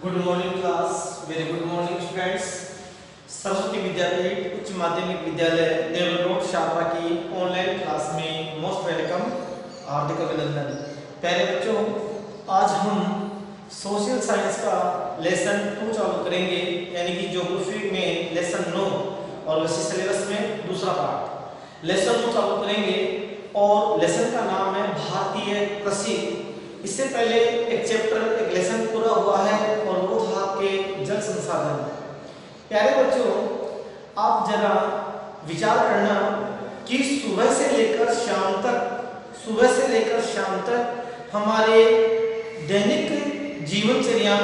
Good morning class. Very good morning students. Saraswati Vidyapeeth Uchcha Madhyamik Vidyalaya Deval Road शाखा की online class में most welcome, हार्दिक अभिनंदन। प्यारे बच्चों, आज हम सोशल साइंस का लेसन 2 चालू करेंगे, यानी कि ज्योग्राफी में लेसन 9 और वैसे सिलेबस में दूसरा पार्ट लेसन 9 चालू करेंगे और लेसन का नाम है भारतीय कृषि। इससे पहले एक चैप्टर एक लेसन पूरा हुआ है और वो था आपके जल संसाधन। प्यारे बच्चों, आप जरा विचार करना कि सुबह से लेकर शाम तक हमारे दैनिक जीवनचर्या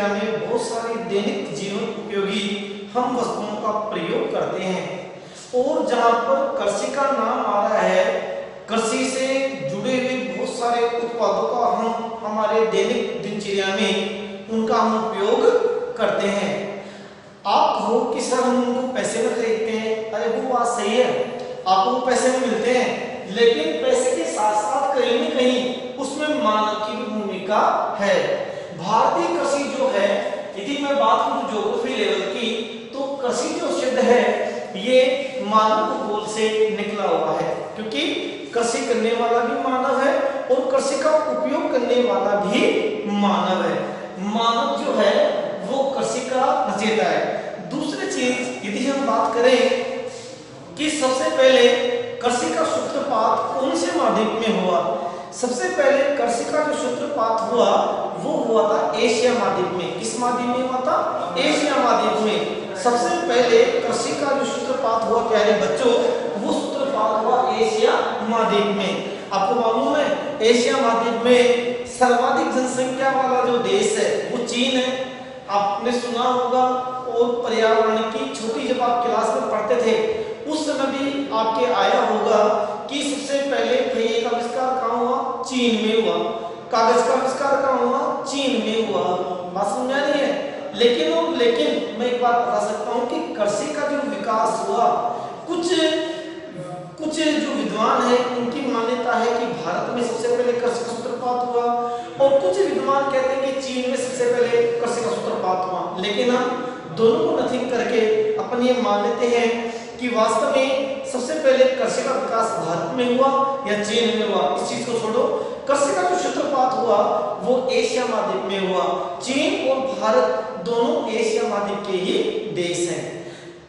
में बहुत सारी दैनिक जीवन उपयोगी हम वस्तुओं का प्रयोग करते हैं। और जहाँ पर कृषि का नाम आ रहा है, कृषि से जुड़े हुए बहुत सारे उत्पादों का हम हमारे दैनिक दिनचर्या में उनका हम उपयोग करते हैं। आप कहो कि सर हम उनको पैसे में खरीदते हैं, अरे वो बात सही है, आपको पैसे में मिलते हैं, लेकिन पैसे के साथ साथ कहीं न कहीं उसमें मानव की भी भूमिका है। भारतीय कृषि जो है, यदि मैं बात करूं ज्योग्राफी लेवल की, तो कृषि जो शब्द है ये मानव भूगोल से निकला हुआ है, क्योंकि कृषि करने वाला भी मानव है और कृषि का उपयोग करने वाला भी मानव है। मानव जो है वो कृषि का रचयिता है। दूसरी चीज यदि हम बात करें कि सबसे पहले कृषि का सूत्रपात कौन से माध्यम में हुआ, सबसे पहले कृषि का जो सूत्रपात हुआ वो हुआ था एशिया महाद्वीप में। किस महाद्वीप में हुआ था? एशिया महाद्वीप में। सबसे पहले कृषि का जो सूत्रपात हुआ प्यारे बच्चों, वो सूत्रपात हुआ एशिया महाद्वीप में। आपको मालूम है एशिया महाद्वीप में सर्वाधिक जनसंख्या वाला जो देश है वो चीन है। आपने सुना होगा और पर्यावरण की छोटी जब आप क्लास में पढ़ते थे उस समय भी आपके आया होगा कि सबसे पहले पहिए का आविष्कार कहाँ हुआ? चीन में हुआ। कागज का आविष्कार कहाँ हुआ? चीन में हुआ। बात समझ आ रही है? लेकिन मैं एक बात बता सकता हूँ कि कृषि का जो विकास हुआ, कुछ जो विद्वान है उनकी मान्यता है कि भारत में सबसे पहले कृषि का सूत्रपात हुआ और कुछ विद्वान कहते हैं कि चीन में सबसे पहले कृषि का सूत्रपात हुआ। लेकिन हम दोनों को नथिंग करके अपन ये मान लेते हैं कि वास्तव में सबसे पहले कृषि का विकास भारत में हुआ या चीन में हुआ। इस चीज को छोड़ो, कृषि का जो सूत्रपात हुआ वो एशिया महाद्वीप में हुआ। चीन और भारत दोनों एशिया महाद्वीप के ही देश हैं।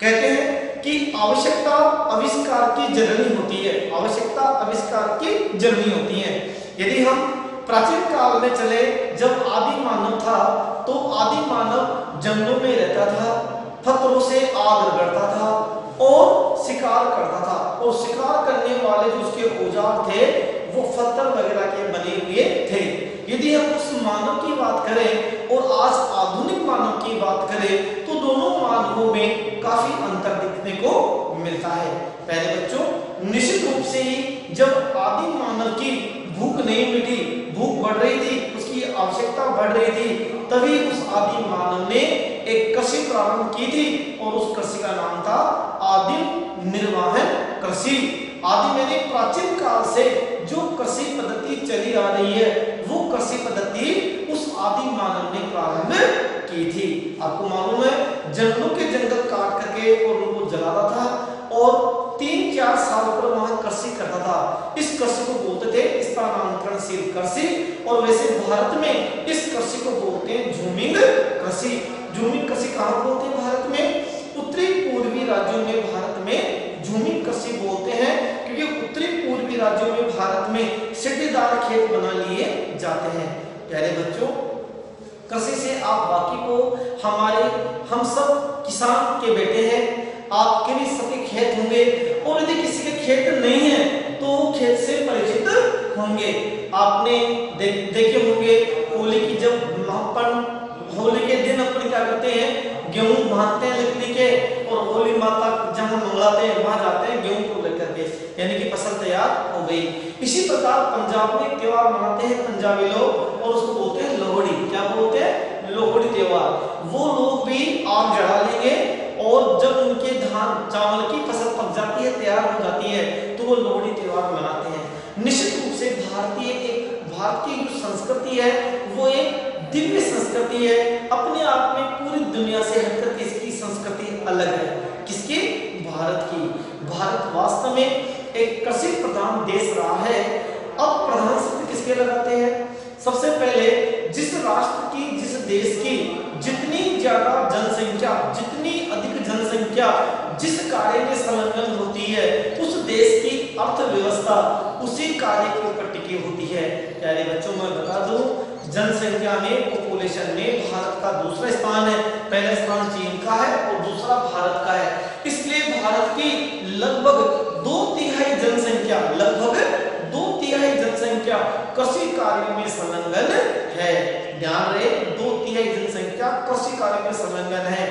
कहते हैं कि आवश्यकता आविष्कार की जननी होती है। आवश्यकता आविष्कार की जननी होती है। यदि हम प्राचीन काल में चले, जब आदि मानव था तो आदि मानव जंगलों में रहता था, पत्थरों से आग रगड़ता था और शिकार करता था। और शिकार करने वाले जो उसके औजार थे वो पत्थर वगैरह के बने हुए थे। यदि हम उस मानव की बात करें और आज आधुनिक मानव की बात करें तो दोनों मानवों में काफी अंतर देखने को मिलता है। पहले बच्चों, निश्चित रूप से ही जब आदि मानव की भूख नहीं मिटी, भूख बढ़ रही थी, उसकी आवश्यकता बढ़ रही थी, तभी उस आदि मानव ने एक कृषि प्रारंभ की थी और उस कृषि का नाम था आदिम निर्वाहन कृषि। आदि मैंने प्राचीन काल से जो कृषि पद्धति चली आ रही है वो कृषि पद्धति उस आदि मानव ने प्रारंभ की थी। आपको मालूम है जंगलों के जंगल काट करके और उनको जलाता था और 3-4 साल पर वहां कृषि करता था। इस कृषि को बोलते थे स्थानांतरणशील कृषि। और वैसे भारत में इस कृषि को बोलते हैं झूमिंग कृषि। झूमिंग कृषि कहाँ बोलते हैं भारत में? उत्तरी पूर्वी राज्यों में भारत में झूमिंग कृषि बोलते हैं, क्योंकि उत्तरी पूर्वी राज्यों में भारत में सीढ़ीदार खेत बना लिए जाते हैं। प्यारे बच्चों, कृषि से आप बाकी को हम सब किसान के बेटे हैं, आपके भी सबके खेत होंगे और यदि किसी के खेत नहीं है तो वो खेत से परिचित होंगे। आपने देखे होंगे होली की जब होली के दिन अपन क्या करते हैं, गेहूं बांधते हैं लकड़ी के और होली माता जहां मंगलाते हैं वहां जाते हैं गेहूं को लेकर के, यानी कि फसल तैयार हो गई। इसी प्रकार पंजाब में त्योहार मनाते हैं पंजाबी लोग और उसको बोलते हैं लोहड़ी। क्या बोलते हैं? लोहड़ी त्योहार। वो लोग भी आग जला लेंगे और जब उनके धान चावल की फसल पक जाती है, तैयार हो जाती है, तो वो लोहड़ी त्योहार मनाते हैं। निश्चित रूप से भारत की जो संस्कृति है वो एक दिव्य संस्कृति है, अपने आप में पूरी दुनिया से हटकर के इसकी संस्कृति अलग है। किसकी? भारत की। भारत वास्तव में एक कृषि प्रधान देश रहा है। अब प्रधान शब्द किसके लगाते हैं? सबसे पहले जिस राष्ट्र की, जिस देश की जितनी ज्यादा जनसंख्या, जितनी अधिक जनसंख्या जिस कार्य में संलग्न होती है, उस देश की अर्थव्यवस्था उसी कार्य के ऊपर टिकी होती है। प्यारे बच्चों, मैं बता दूं, जनसंख्या में, पॉपुलेशन में भारत का दूसरा स्थान है। पहला स्थान चीन का है और दूसरा भारत का है। इसलिए भारत की लगभग 2/3 जनसंख्या, लगभग 2/3 जनसंख्या कृषि कार्य में संलग्न है। ध्यान रहे, 2/3 जनसंख्या कृषि कार्य में संलग्न है।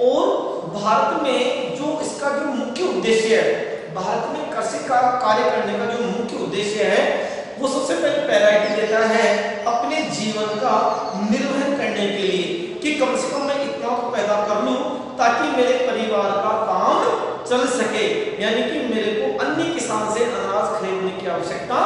और भारत में जो इसका जो मुख्य उद्देश्य है, भारत में कृषि का कार्य करने का जो मुख्य उद्देश्य है, वो सबसे पहले प्रायोरिटी देता है अपने जीवन का निर्वहन करने के लिए कि कम से कम मैं इतना तो पैदा कर लूं ताकि मेरे परिवार का काम चल सके, यानी कि मेरे को अन्य किसान से अनाज खरीदने की आवश्यकता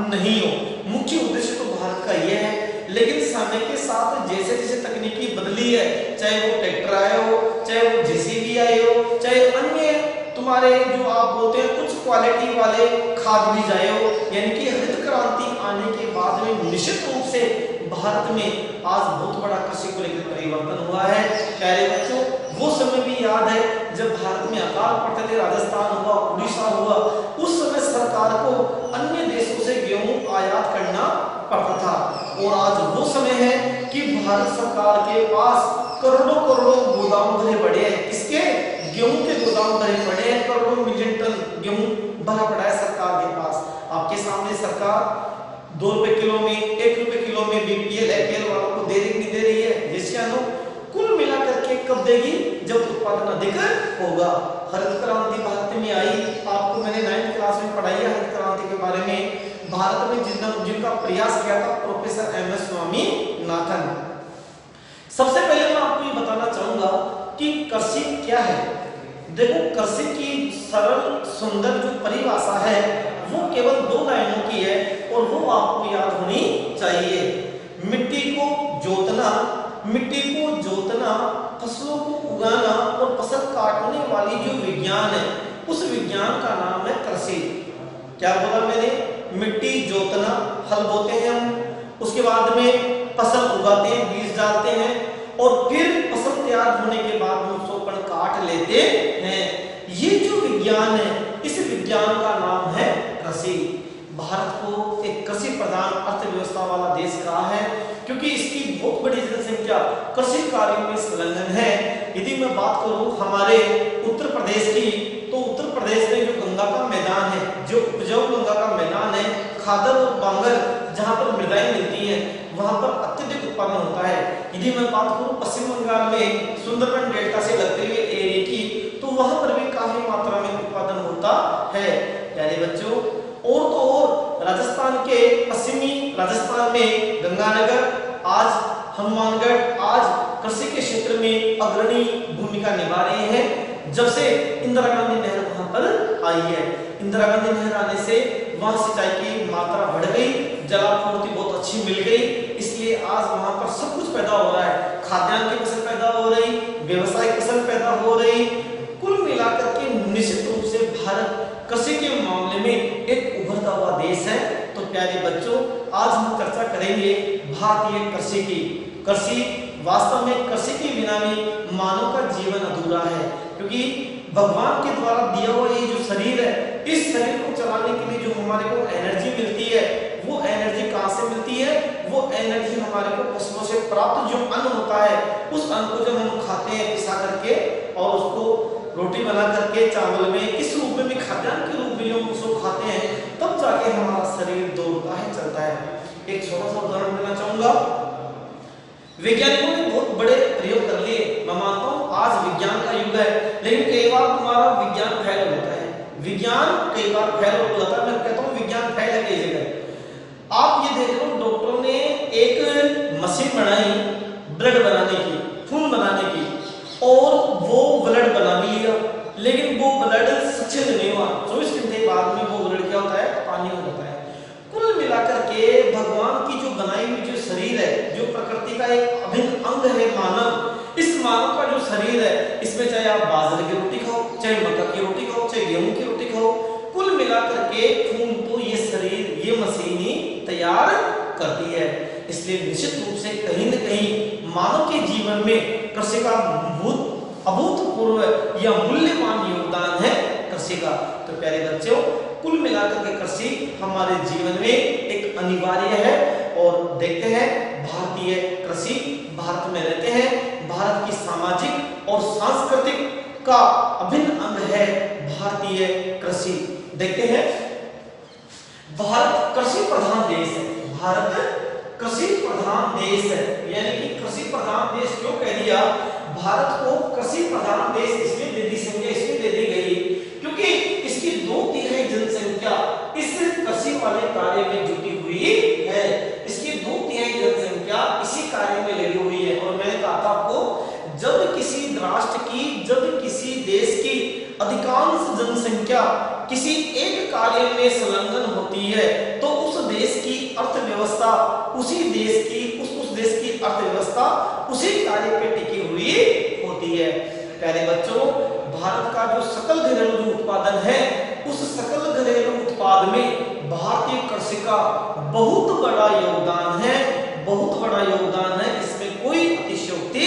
नहीं हो। मुख्य उद्देश्य तो भारत का यह है। लेकिन समय के साथ जैसे जैसे तकनीकी बदली है, चाहे वो ट्रैक्टर आए हो, चाहे वो जेसीबी आए हो, चाहे अन्य तुम्हारे जो आप बोलते हैं कुछ क्वालिटी वाले खाद भी जाए हो, यानी कि हरित क्रांति आने के बाद में निश्चित रूप से भारत में आज बहुत बड़ा कृषि को लेकर परिवर्तन हुआ है। प्यारे बच्चों, वो समय भी याद है जब भारत में अकाल पड़ते थे, राजस्थान हुआ, उड़ीसा हुआ, उस समय सरकार को अन्य देशों से गेहूं आयात करना पड़ता था। और आज वो समय है कि भारत सरकार के पास करोड़ों करोड़ों गोदाम भरे पड़े हैं। किसके? गेहूं के गोदाम भरे पड़े हैं। करोड़ों मिलियन टन गेहूं भरा पड़ा है सरकार के पास। आपके सामने सरकार 2 रुपए किलो में, 1 रुपए किलो में बीपीएल एपीएल वालों को दे रही नहीं दे रही है? जैसे कुल मिलाकर के कब देगी? जब उत्पादन अधिक होगा। हरित क्रांति भारत में आई, आपको मैंने 9th क्लास में पढ़ाई है हरित क्रांति के बारे में। भारत में जिनका प्रयास किया था प्रोफेसर एम एस स्वामीनाथन। सबसे पहले मैं आपको ये बताना चाहूंगा कि कृषि क्या है। देखो, कृषि की सरल सुंदर जो परिभाषा है वो केवल 2 लाइनों की है और वो आपको याद होनी चाहिए। मिट्टी को जोतना, मिट्टी को जोतना, फसलों को उगाना और फसल काटने वाली जो विज्ञान है, उस विज्ञान का नाम है कृषि। क्या बोला मैंने? मिट्टी जोतना, हल बोते हैं हम, उसके बाद में फसल उगाते हैं, बीज डालते हैं और फिर फसल तैयार होने के बाद हम उसको काट लेते हैं। ये जो विज्ञान है, इस विज्ञान का नाम है कृषि। भारत को एक कृषि प्रधान अर्थव्यवस्था वाला देश कहा है क्योंकि इसकी बहुत बड़ी जनसंख्या कृषि कार्य में संलग्न है। यदि मैं बात करूं हमारे उत्तर प्रदेश की, तो उत्तर प्रदेश में जो गंगा का मैदान है, जो उपजाऊ गंगा का मैदान है, खादर और बांगर जहां पर मृदाएं मिलती हैं, वहां पर अत्यधिक उत्पादन होता है। यदि मैं बात करूं पश्चिम बंगाल में सुंदरबन डेल्टा से लगते हुए एरिया की, तो वहां पर भी काफी मात्रा में उत्पादन होता है। प्यारे बच्चों, और तो और राजस्थान के पश्चिमी राजस्थान में गंगानगर, आज हनुमानगढ़, आज कृषि के क्षेत्र में अग्रणी भूमिका निभा रहे हैं। जब से इंदिरा गांधी नहर वहां पर आई है, इंदिरा गांधी नहर आने से वहां सिंचाई की मात्रा बढ़ गई, जलापूर्ति बहुत अच्छी मिल गई, इसलिए आज वहां पर सब कुछ पैदा हो रहा है। खाद्यान्न की फसल पैदा हो रही, व्यवसायिक फसल पैदा हो रही। कुल मिलाकर के निश्चित रूप से भारत कृषि के मामले में एक उभरता हुआ देश है। तो प्यारे बच्चों, आज हम चर्चा करेंगे भारतीय कृषि की। कृषि वास्तव में, कृषि के बिना भी मानव का जीवन अधूरा है, क्योंकि भगवान के द्वारा दिया हुआ ये जो शरीर है, इस शरीर को चलाने के लिए जो हमारे को एनर्जी मिलती है, वो एनर्जी कहाँ से मिलती है? वो एनर्जी हमारे को फसलों से प्राप्त जो अन्न होता है, उस अन्न को जब हम खाते हैं पिसा करके और उसको रोटी बना करके चावल में, इस रूप में भी खाद्यान्न के रूप में हम उसको खाते हैं, तब जाके हमारा शरीर दौड़ता है, चलता है। एक छोटा सा उदाहरण देना चाहूंगा। वैज्ञानिकों ने बहुत बड़े प्रयोग कर लिए, मैं मानता हूँ आज विज्ञान का युग है, लेकिन कई बार तुम्हारा विज्ञान फैल होता है। विज्ञान कई बार फैल होता है, मैं कहता हूँ विज्ञान फैल है कई जगह। आप ये देख लो, डॉक्टरों ने एक मशीन बनाई ब्लड बनाने की, खून बनाने की, और वो ब्लड बना भी लिया, लेकिन वो ब्लड सचेत नहीं हुआ। 24 घंटे बाद में वो ब्लड क्या होता है? पानी हो जाता है। कुल मिलाकर के भगवान भगवान की जो बनाई हुई जो शरीर है, जो प्रकृति का एक अभिन्न अंग है मानव, इस मानव का जो शरीर है, इसमें चाहे आप बाजरे की रोटी खाओ, चाहे मक्का की रोटी खाओ, चाहे गेहूं की रोटी खाओ, कुल मिलाकर के खून तो ये शरीर, ये मशीन ही तैयार करती है। इसलिए निश्चित रूप से कहीं न कहीं मानव के जीवन में कृषि का अभूतपूर्व या मूल्यवान योगदान है कृषि का। तो प्यारे बच्चों, कुल मिलाकर के कृषि हमारे जीवन में एक अनिवार्य है। और देखते हैं भारतीय कृषि, भारत में रहते हैं, भारत की सामाजिक और सांस्कृतिक का अभिन्न अंग है भारतीय कृषि। देखते हैं, भारत कृषि प्रधान देश है। भारत कृषि प्रधान देश है, यानी कि कृषि प्रधान देश क्यों कह दिया? भारत को कृषि प्रधान देश इसलिए दे दी, संज्ञा इसलिए दे दी गई क्योंकि इसकी 2/3 जनसंख्या इस कृषि वाले कार्य में जुटी हुई है। इसकी 2/3 जनसंख्या इसी कार्य में लगी हुई है। और मैंने कहा था आपको, जब किसी राष्ट्र की, जब किसी देश की अधिकांश जनसंख्या किसी एक कार्य में संलग्न होती है तो उस देश की अर्थव्यवस्था, उसी देश की उस देश की अर्थव्यवस्था उसी कार्य पे टिकी हुई होती है। प्यारे बच्चों, भारत का जो सकल घरेलू उत्पादन है, उस सकल घरेलू उत्पाद में भारतीय कृषि का बहुत बड़ा योगदान है, बहुत बड़ा योगदान है। इसमें कोई अतिशयोक्ति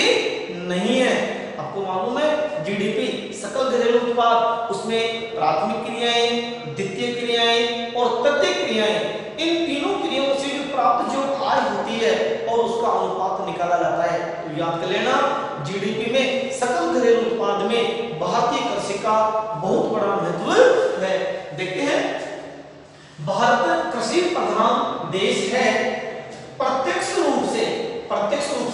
नहीं है। आपको मालूम है, जीडीपी सकल घरेलू उत्पाद, उसमें प्राथमिक क्रियाएं, द्वितीय क्रियाएं और तृतीय क्रियाएं, इन तीनों क्रियाओं से जो प्राप्त जो आय होती है और उसका अनुपात निकाला जाता है। तो याद कर लेना, जीडीपी में, सकल घरेलू उत्पाद में भारतीय कृषि का बहुत बड़ा महत्व है। देखते हैं, भारत कृषि प्रधान देश है। प्रत्यक्ष रूप से, अप्रत्यक्ष रूप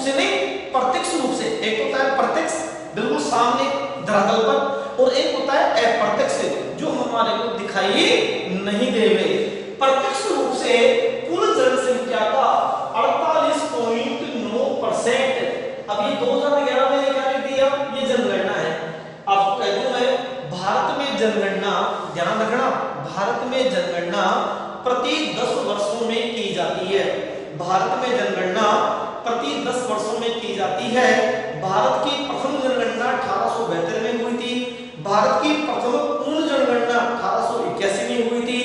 से नहीं, प्रत्यक्ष रूप से। एक होता है प्रत्यक्ष, बिल्कुल सामने धरातल पर, और एक होता है अप्रत्यक्ष, जो हमारे को दिखाई नहीं दे रहे। प्रत्यक्ष रूप से कुल जनसंख्या का 48.9%। अब ये 2011 में क्या लिख दिया? ये जनगणना है। आपको कह दूं मैं, भारत में जनगणना, ध्यान रखना, भारत में जनगणना प्रति 10 वर्षों में की जाती है। भारत में जनगणना प्रति 10 वर्षों में की जाती है। भारत की प्रथम जनगणना 1872 में हुई थी। भारत की प्रथम पूर्ण जनगणना 1881 में हुई थी।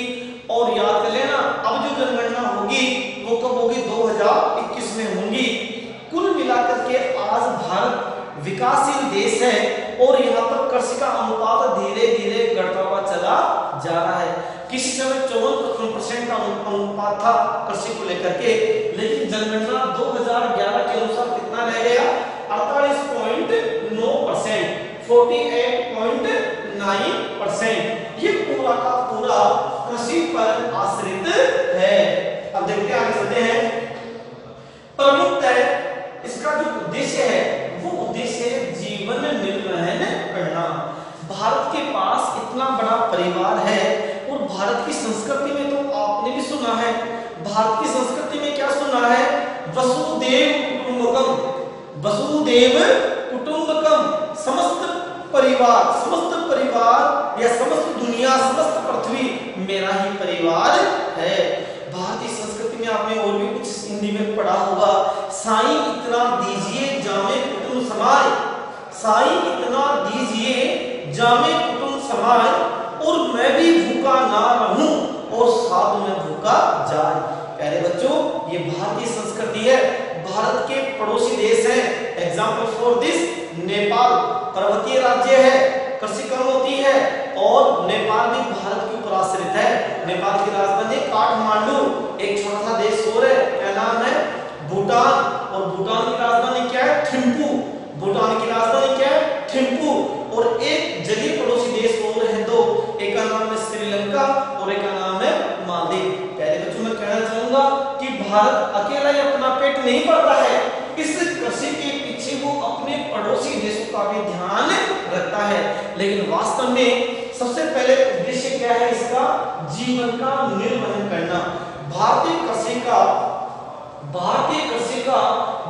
और याद कर लेना, अब जो जनगणना होगी वो कब होगी? 2021 में होगी। कुल मिलाकर के आज भारत विकासशील देश है और यहाँ पर कृषि का अनुपात धीरे धीरे घटता हुआ चला जा रहा है। किसी समय 54% का अनुपात था कृषि को लेकर के, लेकिन जनगणना 2011 के अनुसार कितना रह गया? 48.9%, 48.9%। ये पूरा का पूरा कृषि पर आश्रित है। अब देखते हैं, आगे चलते हैं। प्रमुखतः इसका जो उद्देश्य है, वो उद्देश्य है जीवन निर्वहन करना। भारत के पास इतना बड़ा परिवार है, और भारत की संस्कृति में तो आपने भी सुना है, भारत की संस्कृति में क्या सुना है? वसुदेव कुटुंबकम, वसुदेव कुटुंबकम। समस्त परिवार या समस्त दुनिया, समस्त पृथ्वी मेरा ही परिवार है। भारतीय संस्कृति में आपने और भी कुछ हिंदी में पढ़ा होगा, साईं इतना दीजिए जामे कुटुंब समाय, साईं इतना दीजिए जामे कुटुंब समाय, और मैं भी भूखा ना रहूं और साधु में भूखा जाए। प्यारे बच्चों, ये भारतीय संस्कृति है। भारत के पड़ोसी देश हैं। एग्जाम्पल फॉर दिस, नेपाल पर्वतीय राज्य है, कृषि कम होती है, और नेपाल भी भारत के ऊपर आश्रित है। नेपाल की राजधानी काठमांडू। एक छोटा सा देश और है, क्या नाम है? भूटान। और भूटान की राजधानी क्या है? थिम्पू। भूटान की राजधानी क्या है? थिम्पू। और एक जलीय पड़ोसी देश और है दो, एक का नाम है श्रीलंका और एक का नाम है मालदीव। प्यारे बच्चों, मैं कहना चाहूंगा कि भारत अकेला ही अपना पेट नहीं भरता है, इस कृषि के पीछे वो अपने पड़ोसी देशों का भी ध्यान रखता है। लेकिन वास्तव में सबसे पहले उद्देश्य क्या है इसका? जीवन का निर्वहन करना। भारतीय कृषि का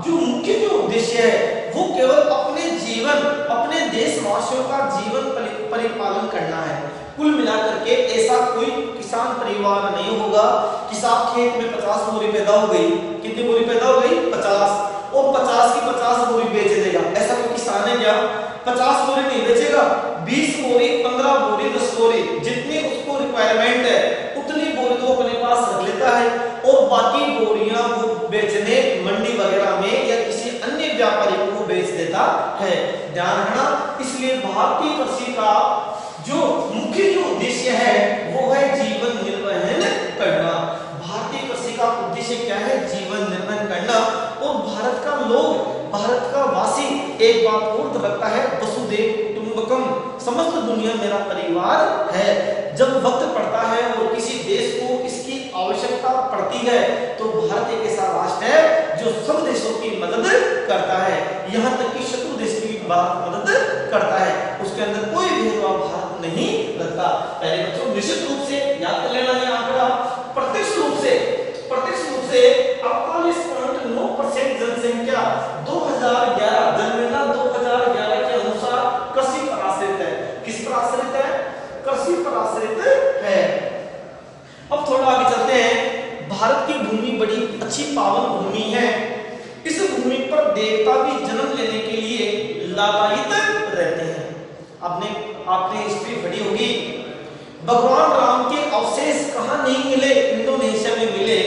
जो मुख्य जो उद्देश्य है, वो केवल अपने जीवन, अपने देशवासियों का जीवन परिपालन करना है। कुल मिलाकर के ऐसा कोई किसान परिवार नहीं होगा कि साहब खेत में 50 बोरी पैदा हो गई, कितनी बोरी पैदा हो गई 50, और 50 की 50 बोरी बेच देगा। ऐसा कोई किसान है क्या? 50 बोरी नहीं बेचेगा, 20 बोरी, 15 बोरी, 10 बोरी, जितनी उसको रिक्वायरमेंट है उतनी बोरी तो अपने पास रख लेता है, और बाकी बोरियां वो बेचने मंडी वगैरह में या किसी अन्य व्यापारी को बेच देता है। ध्यान रखना, इसलिए भारतीय कृषि का जो मुख्य जो उद्देश्य है वो है जीवन निर्वहन करना। भारतीय कृषि का उद्देश्य क्या है? जीवन निर्वहन करना। और भारत का लोग, भारत का वासी एक बात और दबकता है, वसुधैव कुटुंबकम, समस्त दुनिया मेरा परिवार है। जब वक्त पड़ता है और किसी देश को इसकी आवश्यकता पड़ती है तो भारत एक ऐसा राष्ट्र है जो सब देशों की मदद करता है, यहाँ तक कि शत्रु देश की भारत मदद करता है, उसके अंदर कोई भेदभाव भारत नहीं रखता। पहले बच्चों निश्चित रूप से याद कर लेना ये आंकड़ा, प्रत्यक्ष रूप से 48.9% जनसंख्या 2011 जनगणना 2011 के अनुसार कृषि पर आश्रित है। किस पर आश्रित है? कृषि पर आश्रित है। अब थोड़ा आगे चलते हैं। भारत की भूमि बड़ी अच्छी पावन भूमि है। इस भूमि पर देवता भी जन्म लेने के लिए लालायित रहते हैं। आपने हिस्ट्री पढ़ी होगी, भगवान राम के अवशेष कहां नहीं मिले? इंडोनेशिया में मिले,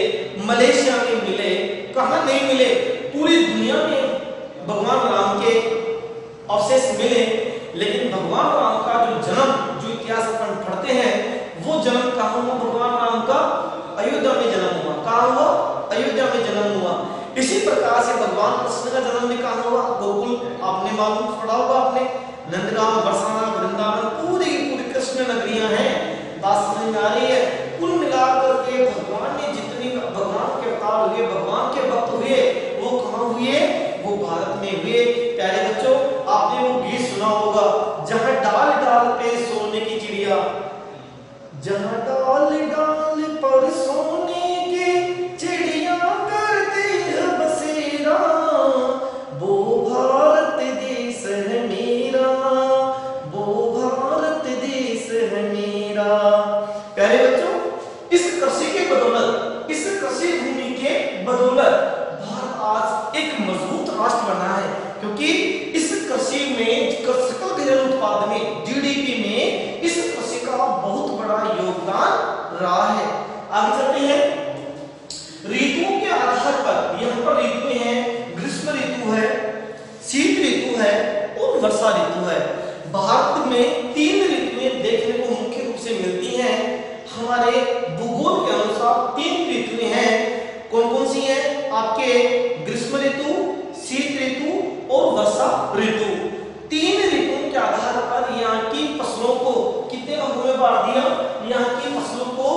मलेशिया में मिले, कहां नहीं मिले? पूरी दुनिया में भगवान राम के अवशेष मिले, लेकिन भगवान राम का जो जन्म, जो इतिहास अपन पढ़ते हैं, वो जन्म कहां हुआ? भगवान राम का अयोध्या में जन्म हुआ। कहां हुआ? अयोध्या में जन्म हुआ। इसी प्रकार से भगवान कृष्ण का जन्म भी कहां हुआ? गोकुल। आपने मालूम पढ़ा होगा आपने, नंदगांव, बरसाना, वृंदावन, पूरी पूरी कृष्ण नगरियां हैं। बात समझ में आ रही है? कुल मिलाकर के भगवान ने जितनी भगवान के अवतार हुए, भगवान के भक्त हुए, वो कहां हुए? वो भारत में हुए। प्यारे बच्चों, आपने वो गीत सुना होगा, जहां डाल डाल पे सोने की चिड़िया, जहां डाल डाल पर सोने की चिड़िया करती है बसेरा, वो भारत देश है मेरा, वो भारत देश है मेरा। प्यारे बच्चों, इस कृषि के बदौलत, इस कृषि भूमि के बदौलत भारत आज एक मजबूत राष्ट्र बना है, क्योंकि इस कृषि में, सकल घरेलू उत्पाद में, जीडीपी में इस कृषि का बहुत बड़ा योगदान रहा है। आगे चलते हैं। ऋतुओं के आधार पर, यहाँ पर ऋतुएं हैं, ग्रीष्म ऋतु है, शीत ऋतु है और वर्षा ऋतु है। भारत में 3 ऋतुएं देखने को मुख्य रूप से मिलती हैं। हमारे भूगोल के अनुसार 3 ऋतुएं हैं। कौन कौन सी हैं? आपके ग्रीष्म ऋतु, शीत ऋतु और वर्षा ऋतु। 3 ऋतुओं के आधार पर यहाँ की फसलों को कितने भागों में बांट दिया? यहाँ की फसलों को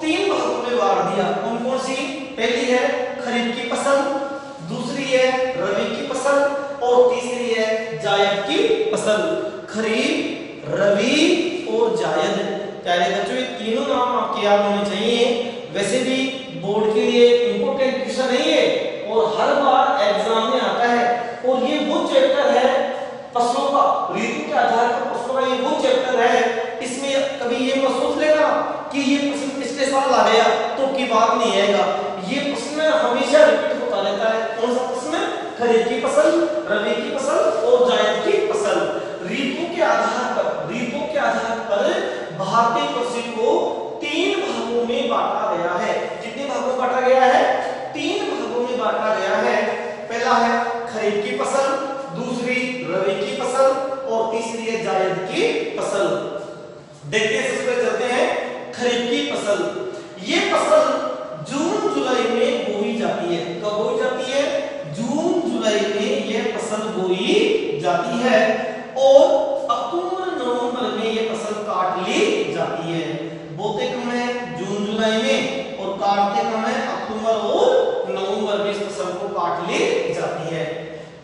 3 भागों में बांट दिया। कौन कौन सी? पहली है खरीफ की फसल, दूसरी है रबी की फसल और तीसरी है जायद की फसल। खरीफ, रबी और जायद। प्यारे बच्चों, ये तीनों नाम आपके याद होने चाहिए। वैसे भी बोर्ड के लिए इंपॉर्टेंट क्वेश्चन नहीं है और हर बार एग्जाम में आता है, और ये वो चैप्टर है फसलों का, ऋतु के आधार पर फसलों का ये वो चैप्टर है। इसमें कभी ये मत सोच लेना कि ये प्रश्न पिछले साल आ गया तो की बात नहीं आएगा। ये प्रश्न हमेशा रिपीट होता रहता है। कौन सा प्रश्न? खरीफ की फसल, रबी की फसल और जायद की फसल। ऋतु के आधार पर, ऋतु के आधार पर भारतीय कृषि को 3 भागों में बांटा गया है। कितने भागों में बांटा गया है? 3 भागों में बांटा गया है। पहला है खरीफ की फसल, दूसरी रबी की फसल और तीसरी है जायद की फसल। देखते हैं, सबसे पहले चलते हैं खरीफ की फसल। ये फसल जून जुलाई में बोई जाती है। कब बोई जाती है? जून जुलाई में यह फसल बोई जाती है और अक्टूबर नवंबर में यह फसल काट ली जाती है। बोते कब है? जून जुलाई में, और काटते कब है? अक्टूबर और नवंबर में इस फसल को काट ली जाती है।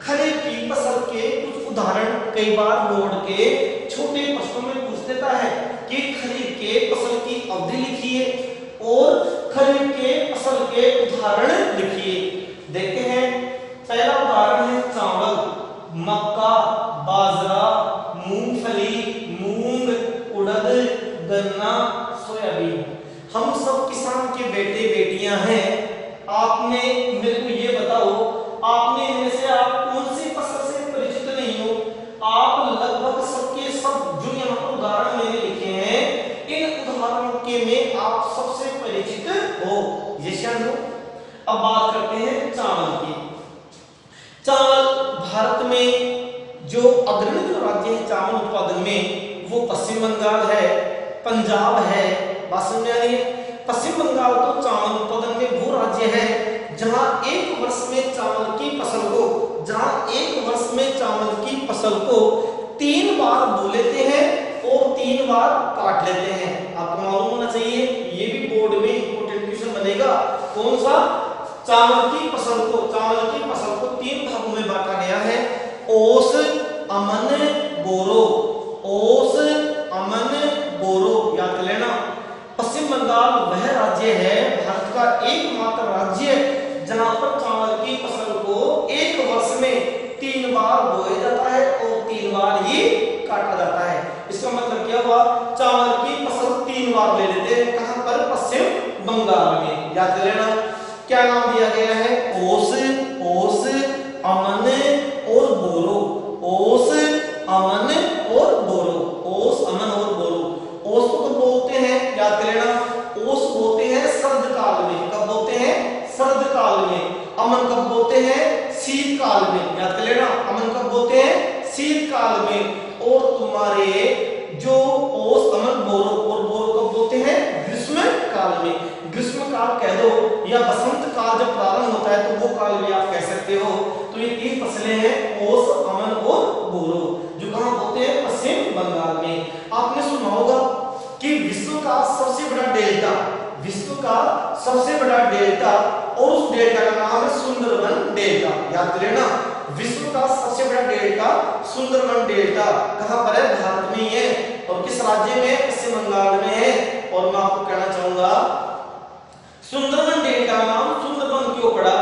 खरीफ की फसल के कुछ उदाहरण कई बार बोर्ड के छोटे प्रश्नों में पूछ देता है कि खरीफ के फसल की अवधि लिखिए और खरीफ के फसल के उदाहरण लिखिए। देखते हैं, पहला उदाहरण है चावल, मक्का, बाजरा, मूंगफली, मूंग, उड़द, बेटियां हैं, आपने मेरे को ये बताओ, आपने इनमें से आप कौन सी फसल से परिचित नहीं हो? आप लगभग सबके सब जो यहाँ पर उदाहरण मैंने लिखे हैं, इन उदाहरणों के में आप सबसे परिचित हो। अब बात करते हैं चावल की। चावल भारत में जो अग्रणी जो राज्य है चावल उत्पादन में, वो पश्चिम बंगाल है, पंजाब है। बात समझ आ रही है? पश्चिम बंगाल तो चावल उत्पादन में वो राज्य है जहां एक वर्ष में चावल की फसल को 3 बार बो लेते हैं और 3 बार काट लेते हैं। आपको मालूम होना चाहिए, ये भी बोर्ड में इंपॉर्टेंट क्वेश्चन बनेगा। कौन सा? चावल की फसल को 3 भागों में बांटा गया है, ओस, अमन, बोरो। ओस, अमन, बोरो, याद कर लेना। पश्चिम बंगाल वह राज्य है, भारत का एकमात्र राज्य जहां पर चावल की फसल को एक वर्ष में 3 बार बोया जाता है और 3 बार ही काटा जाता है। इसका मतलब क्या हुआ? चावल की फसल 3 बार ले लेते हैं। कहां पर? पश्चिम बंगाल में। याद कर लेना। क्या नाम दिया गया है? ओस, अमन और बोरो। ओस, अमन और बोरो। ओस, अमन और बोरो। ओस को कब बोलते हैं? याद कर लेना। ओस बोलते हैं शरद काल में। कब बोलते हैं? शरद काल में। अमन कब बोलते हैं? शीतकाल में। याद कर लेना। अमन कब बोलते हैं? शीतकाल में। और तुम्हारे जो ओस, अमन, बोरो और बोरो कब बोलते हैं? ग्रीष्म काल में। ग्रीष्म काल कह दो या बसंत काल जब प्रारंभ होता है तो वो काल भी आप कह सकते हो। तो ये 3 फसलें हैं, ओस, अमन और बोरो, जो कहां होते हैं? पश्चिम बंगाल में। आपने सुना होगा कि विश्व का सबसे बड़ा डेल्टा और उस डेल्टा का नाम है सुंदरबन डेल्टा। याद लेना। विश्व का सबसे बड़ा डेल्टा सुंदरबन डेल्टा कहां पर है? भारत में ही है। और किस राज्य में? पश्चिम बंगाल में है। और मैं आपको कहना चाहूंगा, सुंदरबन डेल्टा का नाम सुंदरबन क्यों पड़ा?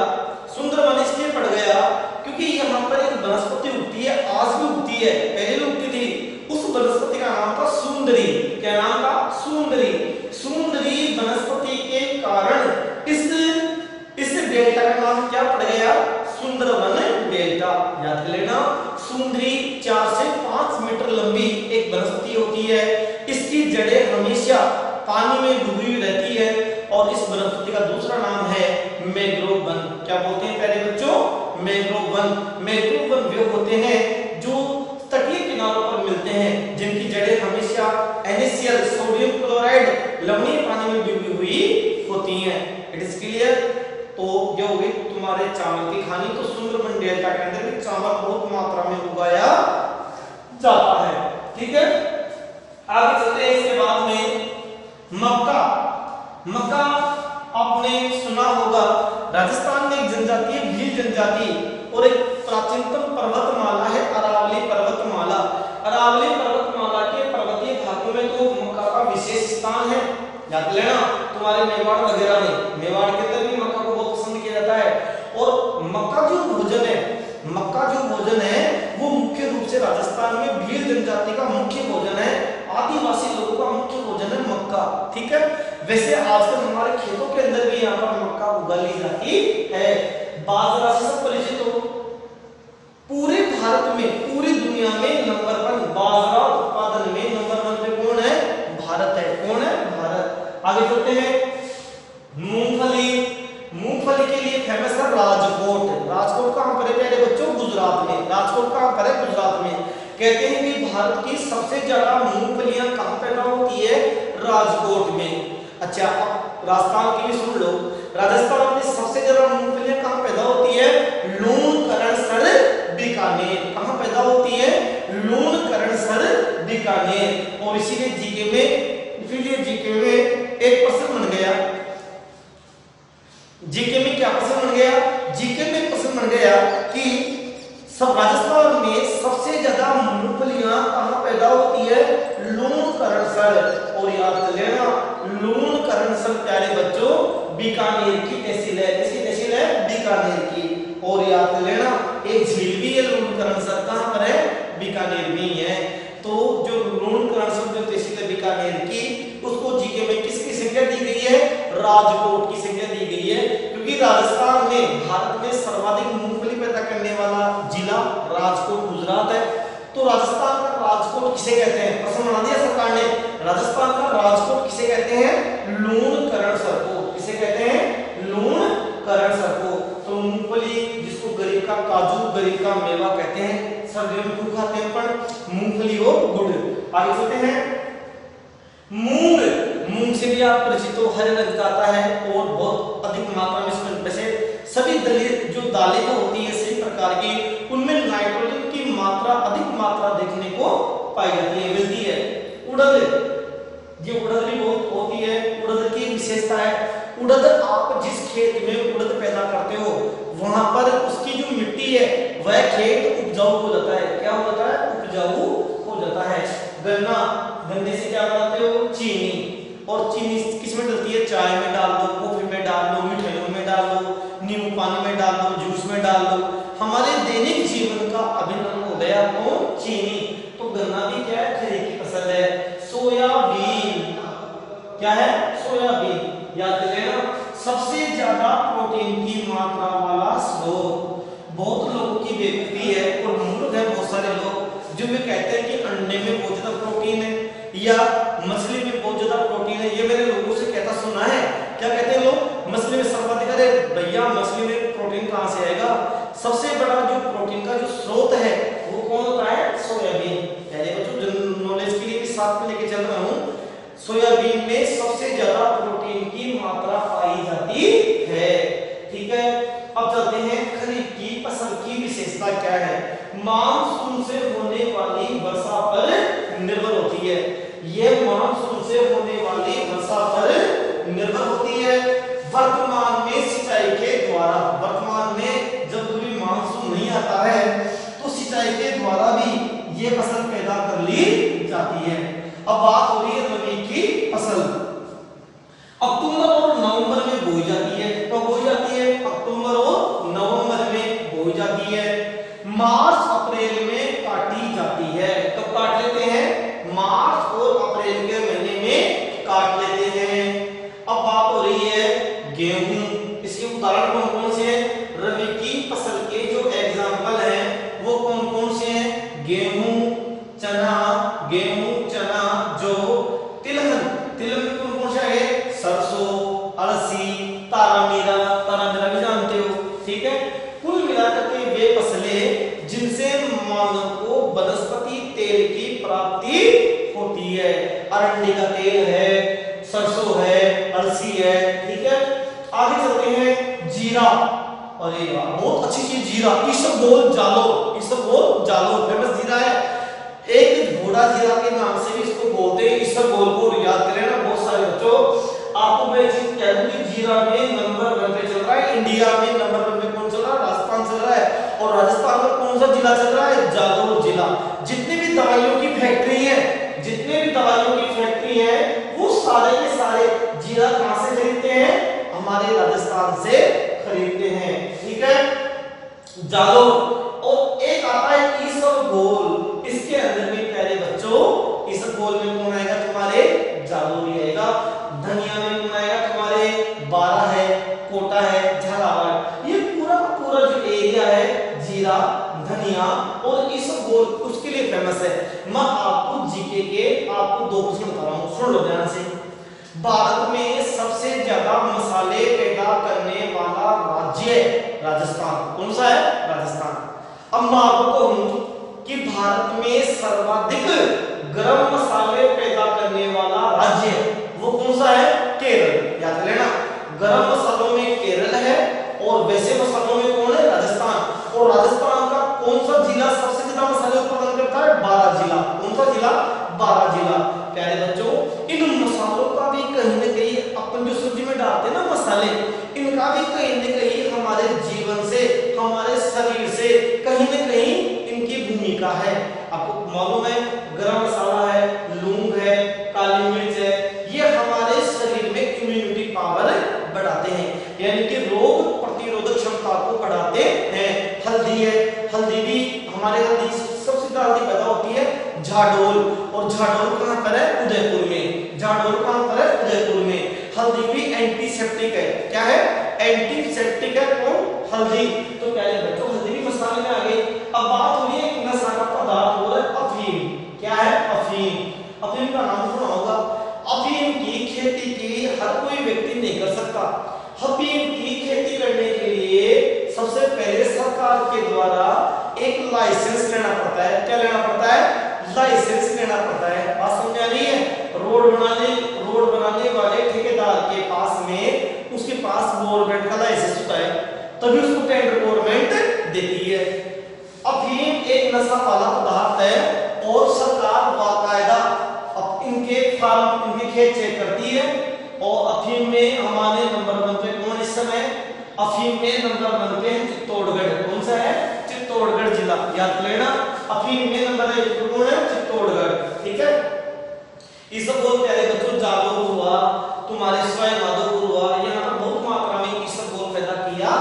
सुंदरबन इसलिए पड़ गया क्योंकि यहाँ पर एक वनस्पति उगती है, आज भी उगती है, पहले भी उगती थी। उस वनस्पति का नाम था सुंदरी। क्या नाम था? सुंदरी। सुंदरी वनस्पति के कारण इस डेल्टा का नाम क्या पड़ गया? सुंदरबन डेल्टा। याद कर लेना। सुंदरी 4 से 5 मीटर लंबी एक वनस्पति होती है। इसकी जड़ें हमेशा पानी में डूबी हुई रहती है और इस वनस्पति का दूसरा नाम है मैंग्रोव वन। क्या बोलते हैं प्यारे बच्चों? Mangrove one. Mangrove one way होते हैं जो तटीय किनारों पर मिलते हैं, जिनकी जड़ें हमेशा NaCl सोडियम क्लोराइड लवणीय पानी में डूबी हुई होती हैं। It is clear? तो ये हो गई तुम्हारे चावल की कहानी। तो सुंदरबन डेल्टा के अंदर भी चावल बहुत मात्रा में उगाया जाता है। ठीक है, आगे चलते हैं। इसके बाद में मक्का आपने सुना होगा, राजस्थान में एक जनजाति है भील जनजाति, और एक प्राचीनतम पर्वतमाला है अरावली पर्वतमाला। अरावली पर्वतमाला के पर्वतीय भागों में तो मक्का का विशेष स्थान है। याद लेना। तुम्हारे मेवाड़ वगैरह में, मेवाड़ के अंदर भी मक्का को बहुत पसंद किया जाता है। और मक्का जो भोजन है वो मुख्य रूप से राजस्थान में भील जनजाति का मुख्य भोजन है। आदिवासी लोगों का मुख्य भोजन है मक्का। ठीक है, वैसे आजकल हमारे खेतों के अंदर भी यहाँ पर मक्का उगा ली जाती है। बाजरा से सब परिचित हो। पूरे भारत में, पूरी दुनिया में नंबर 1 बाजरा उत्पादन में नंबर 1 पे कौन है? भारत है। कौन है? भारत। आगे चलते हैं। मूंगफली के लिए फेमस है राजकोट। राजकोट कहां पर है प्यारे बच्चों? गुजरात में। राजकोट कहां पर है? गुजरात में। कहते हैं कि भारत की सबसे ज्यादा मूंगफलियां कहां पैदा होती है? राजकोट में। अच्छा, अब राजस्थान की भी सुन लो। राजस्थान में सबसे ज्यादा मूंगफलियां कहां पैदा होती है? लूणकरणसर, बीकानेर। कहां पैदा होती है? लूणकरणसर, बीकानेर। और इसीलिए जीके में एक प्रश्न बन गया। जीके में क्या प्रश्न बन गया? जीके में प्रश्न बन गया कि सब राजस्थान में सबसे ज्यादा मूंगफलियां कहां पैदा होती है? लूणकरणसर। और याद कर लेना, लूणकरणसर प्यारे बच्चों बीकानेर की तहसील है। किसकी तहसील है? बीकानेर की। और याद कर लेना, एक झील भी है लूणकरणसर। कहां पर है? बीकानेर में ही है। तो जो लूणकरणसर जो तहसील है बीकानेर की, उसको जीके में किसकी संज्ञा दी गई है? राजकोट की संज्ञा दी गई राजस्थान में भारत में सर्वाधिक मूंगफली पैदा करने वाला जिला राजकोट गुजरात है। तो राजस्थान का राजकोट किसे कहते हैं? प्रश्न बना दिया सरकार ने। राजस्थान का राजकोट किसे कहते हैं? लूणकरण सरको। किसे कहते हैं? लूणकरण सरको। तो मूंगफली जिसको गरीब का काजू, गरीब का मेवा कहते हैं, सर्दियों में खूब खाते हैं पर मूंगफली और गुड़। आगे चलते हैं। मूंग, मूंग से भी आप परिचित हो, हरे रंग का आता है और बहुत अधिक मात्रा में इसमें, वैसे सभी दलित जो दालें तो होती है सभी प्रकार की, उनमें नाइट्रोजन की मात्रा अधिक मात्रा देखने को पाई जाती है, मिलती है। उड़द, ये उड़द भी बहुत होती है। उड़द की विशेषता है, उड़द आप जिस खेत में उड़द पैदा करते हो वहां पर उसकी जो मिट्टी है वह खेत उपजाऊ हो जाता है। क्या हो जाता है? उपजाऊ हो जाता है। गन्ना, गन्ने से क्या बनाते हो? चीनी। और चीनी किसमें डलती है? चाय में डाल दो, कॉफी में डाल दो, मिठाइयों में डाल दो, नींबू पानी में डाल दो, जूस में डाल दो। हमारे दैनिक जीवन का अभिन्न अंग हो गया तो चीनी। तो गन्ना भी क्या है? खरीफ की फसल है। सोयाबीन, क्या है? सोयाबीन। याद रखिएगा, सबसे ज्यादा प्रोटीन की मात्रा वाला स्रोत। बहुत लोगों की बेवकूफी है और मूर्ख है बहुत सारे लोग जो भी कहते हैं कि अंडे में बहुत ज्यादा प्रोटीन है या मछली में बहुत ज्यादा प्रोटीन है। ये मैंने लोगों से कहता सुना है। क्या कहते हैं लोग? मछली में सर्वाधिक। अरे भैया, मछली में प्रोटीन कहां से आएगा? सबसे बड़ा जो प्रोटीन का जो स्रोत है वो कौन होता है? सोयाबीन। पहले बच्चों जनरल नॉलेज के लिए भी साथ में लेके चल रहा हूं। सोयाबीन में सबसे ज्यादा प्रोटीन की मात्रा पाई जाती है। ठीक है, अब चलते हैं खरीफ की फसल की विशेषता क्या है? मानसून से होने वाली वर्षा पर निर्भर होती है। यह मानसून से होने वाली वर्षा पर निर्भर होती है। वर्तमान में सिंचाई के द्वारा, वर्तमान में जब भी मानसून नहीं आता है तो सिंचाई के द्वारा भी यह फसल पैदा कर ली जाती है। अब बात हो रही है रबी की फसल। अक्टूबर और नवंबर में बोई जाती है। तो बोई जाती है अक्टूबर और नवंबर में बोई जाती है। मार्च अप्रैल में काटी जाती है। कब काट लेते हैं? मार्च और अप्रैल के महीने में काट लेते हैं। अब बात हो रही है गेहूं। इसके उदाहरण कौन कौन से हैं? रबी की फसल के जो एग्जाम्पल हैं वो कौन कौन से हैं? गेहूं, चना, गेहूं, चना, जौ, तिलहन। तिलहन में कौन कौन से है? सरसों, अलसी, तारामीरा। तारामीरा भी जानते हो, ठीक है। कुल मिलाकर के वे फसलें जिनसे मानव को वनस्पति तेल की प्राप्ति होती है। अरंडी का तेल है, सरसों है, अलसी है, ठीक है। आगे चलते हैं जीरा। अरे यार बहुत अच्छी चीज जीरा। इसबगोल जालो, इसबगोल जालो फेमस जीरा है। एक घोड़ा जीरा के नाम से भी इसको बोलते हैं। इसबगोल को याद करें ना बहुत सारे बच्चों। आपको मैं चीज कह दूं कि जीरा में नंबर 1 पे चल रहा है। इंडिया में नंबर 1 पे कौन चल रहा है? राजस्थान चल रहा है। और राजस्थान में कौन सा जिला चल रहा है? जालोर जिला। जितने भी दवाइयों की फैक्ट्री है, जितने भी दवाइयों की फैक्ट्री है वो सारे के सारे जीरा कहां से खरीदते हैं? हमारे राजस्थान से खरीदते हैं, ठीक है। जालोर। और एक आता है इसबगोल। इसके अंदर भी प्यारे बच्चों इसबगोल में कौन आएगा? तुम्हारे जालोर ही आएगा। धनिया में कौन आएगा? तुम्हारे बारा है, कोटा है, झालावाड़। ये पूरा पूरा जो एरिया है जीरा, धनिया और इसबगोल उसके लिए फेमस है। मैं आपको जीके के आपको 2 प्रश्न बता रहा हूं, सुन लो ध्यान से। भारत में सबसे ज्यादा मसाले पैदा करने वाला राज्य राजस्थान। कौन सा है? राजस्थान। अब मैं आपको कहूं कि भारत में सर्वाधिक गरम मसाले पैदा करने वाला राज्य वो कौन सा है? केरल। याद लेना, गरम मसालों में केरल है और वैसे मसालों में कौन है? राजस्थान। और राजस्थान का कौन सा जिला सबसे ज्यादा मसाले उत्पादन करता है? बारा जिला। कौन सा जिला? बारा जिला। प्यारे बच्चों, इन मसालों का भी कहीं न कहीं अपन जो सब्जी में डालते हैं ना मसाले, इनका भी कहीं न कहीं हमारे जीवन से, हमारे शरीर से कहीं न कहीं इनकी भूमिका है। आपको मालूम है गरम मसाला है, लौंग है, काली मिर्च है, ये हमारे शरीर में इम्यूनिटी पावर बढ़ाते हैं, यानी कि रोग प्रतिरोधक क्षमता को बढ़ाते हैं। हल्दी है, हल्दी भी हमारे हल्दी सबसे ज्यादा हल्दी पैदा होती है झाडोल। और झाडोल कहां पर है? उदयपुर में। झाडोल कहां पर है? उदयपुर में। हल्दी भी एंटीसेप्टिक है। क्या है? एंटीसेप्टिक हल्दी, तो पहले बच्चों हल्दी भी मसाले में आ गई। अब बात हो रही है एक नशा का पदार्थ हो रहा है अफीम। क्या है? अफीम। अफीम का नाम सुना होगा। अफीम की खेती की हर कोई व्यक्ति नहीं कर सकता। अफीम की खेती करने के लिए सबसे पहले सरकार के द्वारा एक लाइसेंस लेना पड़ता है। क्या लेना पड़ता है? लाइसेंस लेना पड़ता है। बात समझ आ रही है? रोड बनाने वाले ठेकेदार के पास में उसके पास गवर्नमेंट का लाइसेंस होता है, तभी उसको टेंडर गवर्नमेंट देती है। अफीम एक नशा वाला पदार्थ है और सरकार बाकायदा इनके फार्म, इनके खेत चेक करती है। और अफीम में हमारे नंबर 1 पे कौन इस समय? अफीम में नंबर 1 पे है चित्तौड़गढ़। कौन सा है? चित्तौड़गढ़ जिला। याद लेना, अफीम में नंबर 1 पे कौन है? चित्तौड़गढ़। ठीक है। इस सब बहुत प्यारे बच्चों, जागरूक हुआ, तुम्हारे स्वयं माधोपुर हुआ, यहाँ पर बहुत मात्रा में इसबगोल पैदा किया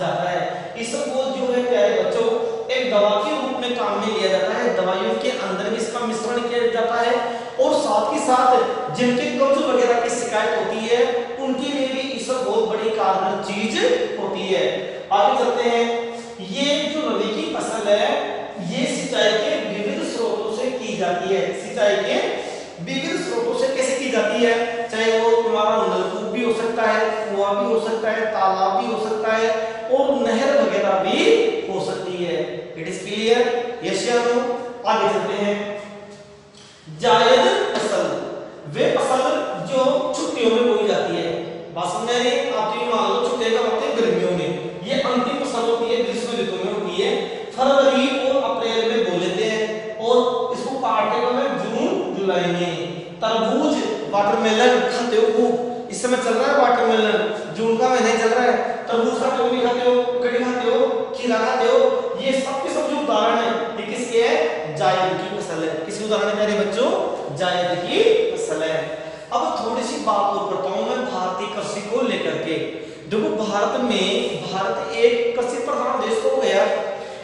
जाता है। इसबगोल जो है प्यारे बच्चों एक दवा के रूप में काम में लिया जाता है। दवाइयों के अंदर भी इसका मिश्रण किया जाता है और साथ ही साथ जिनके कब्ज वगैरह की शिकायत होती है उनके लिए भी इसबगोल बड़ी कारगर चीज होती है। आगे चलते हैं। ये जो रबी की फसल है ये सिंचाई के विविध स्रोतों से की जाती है। सिंचाई के विविध स्रोतों से कैसे की जाती है? चाहे वो तुम्हारा नलकूप भी हो सकता है, कुआं भी हो सकता है, तालाब भी हो सकता है और नहर वगैरह भी हो सकती है। It is clear? यस या नो? आगे चलते हैं। जायद फसल, वे फसल जो छुट्टियों में बोई जाती है। बात समझ रहे हैं? आप ये मान लो छुट्टियां कब होती है? गर्मियों में। ये अंतिम फसल होती है, ग्रीष्म ऋतु में होती है। फरवरी और अप्रैल में बो लेते हैं और इसको काटने का में जून जुलाई में। तरबूज, वाटरमेलन खाते हो खूब, इस समय चल रहा है वाटरमेलन, जून का महीना चल रहा है। तरबूज खाते हो, नहीं खाते हो, कड़ी खाते हो, खीरा खाते हो, ये सब के सब जो उदाहरण है ये किसके है? जायद की फसल है। किसके उदाहरण है मेरे बच्चों? जायद की फसल है। अब थोड़ी सी बात और करता हूं मैं भारतीय कृषि को लेकर के। देखो भारत एक कृषि प्रधान देश हो गया,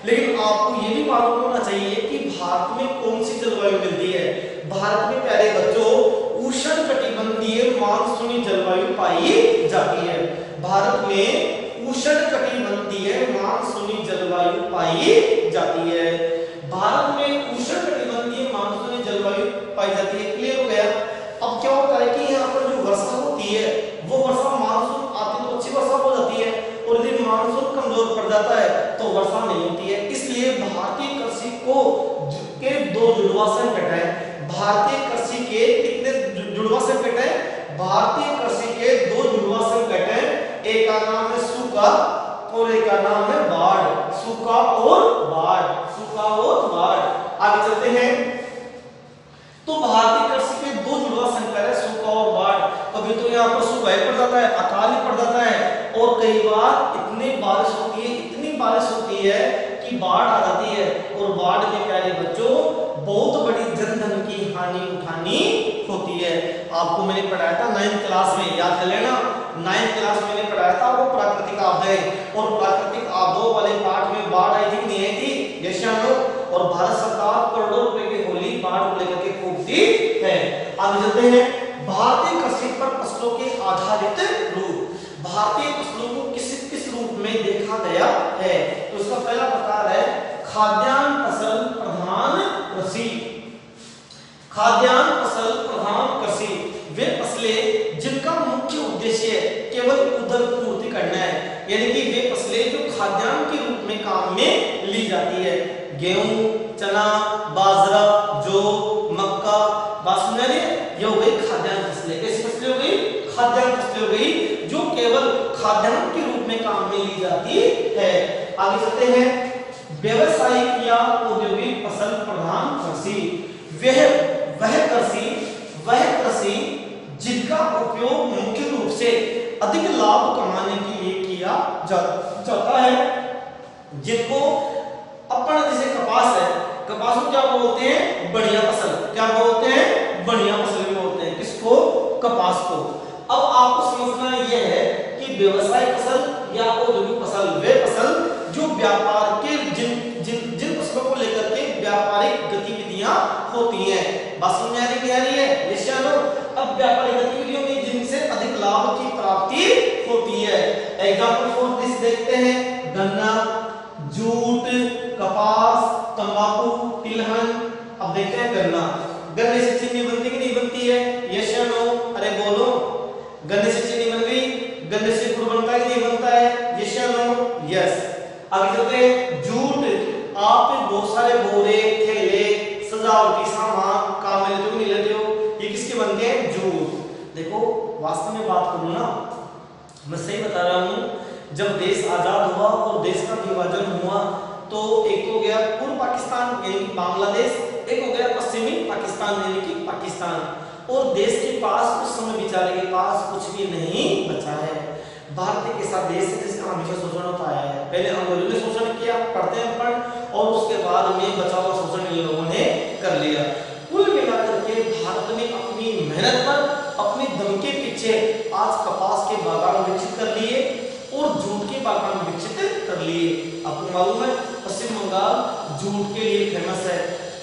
लेकिन आपको ये भी मालूम होना चाहिए कि भारत में कौन सी जलवायु मिलती है। भारत में प्यारे बच्चों उष्णकटिबंधीय मानसूनी जलवायु पाई जाती है। भारत में उष्णकटिबंधीय मानसूनी जलवायु पाई जाती है। भारत में उष्णकटिबंधीय मानसूनी जलवायु पाई जाती है। क्लियर हो गया? अब क्या होता है कि यहाँ पर जो वर्षा होती है वो वर्षा मानसून आती तो अच्छी वर्षा हो जाती है और यदि मानसून कमजोर पड़ जाता है तो वर्षा नहीं होती है। इसलिए भारतीय कृषि को के दो जुड़वा संकट है। भारतीय कृषि के कितने जुड़वा संकट है? भारतीय कृषि के दो जुड़वा संकट है। एक का नाम है सूखा और एक का नाम है बाढ़। सूखा और बाढ़, सूखा और बाढ़। आगे चलते हैं। तो भारतीय कृषि के दो जुड़वा संकट है, सूखा और बाढ़। कभी तो यहाँ पर सूखा ही पड़ जाता है, अकाल ही पड़ जाता है और कई बार इतनी बारिश होती है कि बाढ़ आ जाती है और बाढ़ के प्यारे बच्चों बहुत बड़ी जनधन की हानि उठानी होती है। आपको मैंने पढ़ाया था 9th क्लास में, याद कर लेना। 9th क्लास में मैंने पढ़ाया था वो प्राकृतिक आपदाएं और प्राकृतिक आपदाओं वाले पाठ में बाढ़ आई थी कि नहीं आई थी? यस या नो? और भारत सरकार करोड़ों रुपए की होली बाढ़ को लेकर के फूकती है। आगे चलते हैं। भारतीय कृषि पर फसलों के आधारित रूप। भारतीय फसलों को किस किस रूप में देखा गया है? तो इसका पहला प्रकार है खाद्यान्न फसल प्रधान कृषि। खाद्यान्न फसल प्रधान कृषि वे फसलें जिनका मुख्य उद्देश्य केवल उदर पूर्ति करना है, यानी कि वे फसलें जो खाद्यान्न के रूप में काम में ली जाती है। गेहूं, चना, बाजरा, जौ, मक्का, बासमती, ये हो गई खाद्यान्न फसलें। कैसी फसलें हो गई? खाद्यान्न फसलें हो गई जो केवल खाद्यान्न के रूप में काम में ली जाती है। आगे चलते हैं। व्यवसायिक या औद्योगिक फसल प्रधान कृषि वह कृषि जिनका उपयोग मुख्य रूप से अधिक लाभ कमाने के लिए किया जाता है, जिनको अपन जैसे कपास है, कपास को क्या बोलते हैं? बढ़िया फसल। क्या बोलते हैं? बढ़िया फसल भी बोलते हैं। किसको? कपास को। अब आपको समझना यह है कि व्यवसायिक फसल या औद्योगिक फसल वे फसल जो व्यापार के जिन फसलों को लेकर के व्यापारिक गतिविधियां होती हैं। बात समझ आ रही है? यस या नो? अब व्यापारिक गतिविधियों में जिनसे अधिक लाभ की प्राप्ति होती है। एग्जाम्पल फॉर दिस देखते हैं, गन्ना, जूट, कपास, तंबाकू, तिलहन। अब देखते हैं गन्ना। गन्ने से चीनी बनती कि नहीं बनती है? यस या नो? अरे बोलो, गन्ने से चीनी बन गई, गन्ने से गुड़ बनता है कि नहीं बनता है? यस या नो? यस। आगे चलते हैं, जूट, आप बहुत सारे बोरे, थैले, सजावटी सामान काम में लेते हो नहीं लेते हो? ये किसके बनते हैं? जूट। देखो वास्तव में बात करूं ना, मैं सही बता रहा हूं, जब देश आजाद हुआ और देश का विभाजन हुआ तो एक हो गया पूर्व पाकिस्तान यानी कि बांग्लादेश, एक हो गया पश्चिमी पाकिस्तान यानी कि पाकिस्तान, और देश के पास उस समय बेचारे के पास कुछ भी नहीं बचा है। भारत एक ऐसा देश है जिसका हमेशा शोषण होता आया है। पहले अंग्रेजों ने शोषण किया, पढ़ते हैं पढ़, और उसके बाद में बचा हुआ शोषण इन लोगों ने कर लिया। कुल मिलाकर के भारत ने अपनी मेहनत पर, अपनी दम के पीछे आज कपास के बागान विकसित कर लिए और जूट के बागान विकसित कर लिए। आपको मालूम है पश्चिम बंगाल जूट के लिए फेमस है,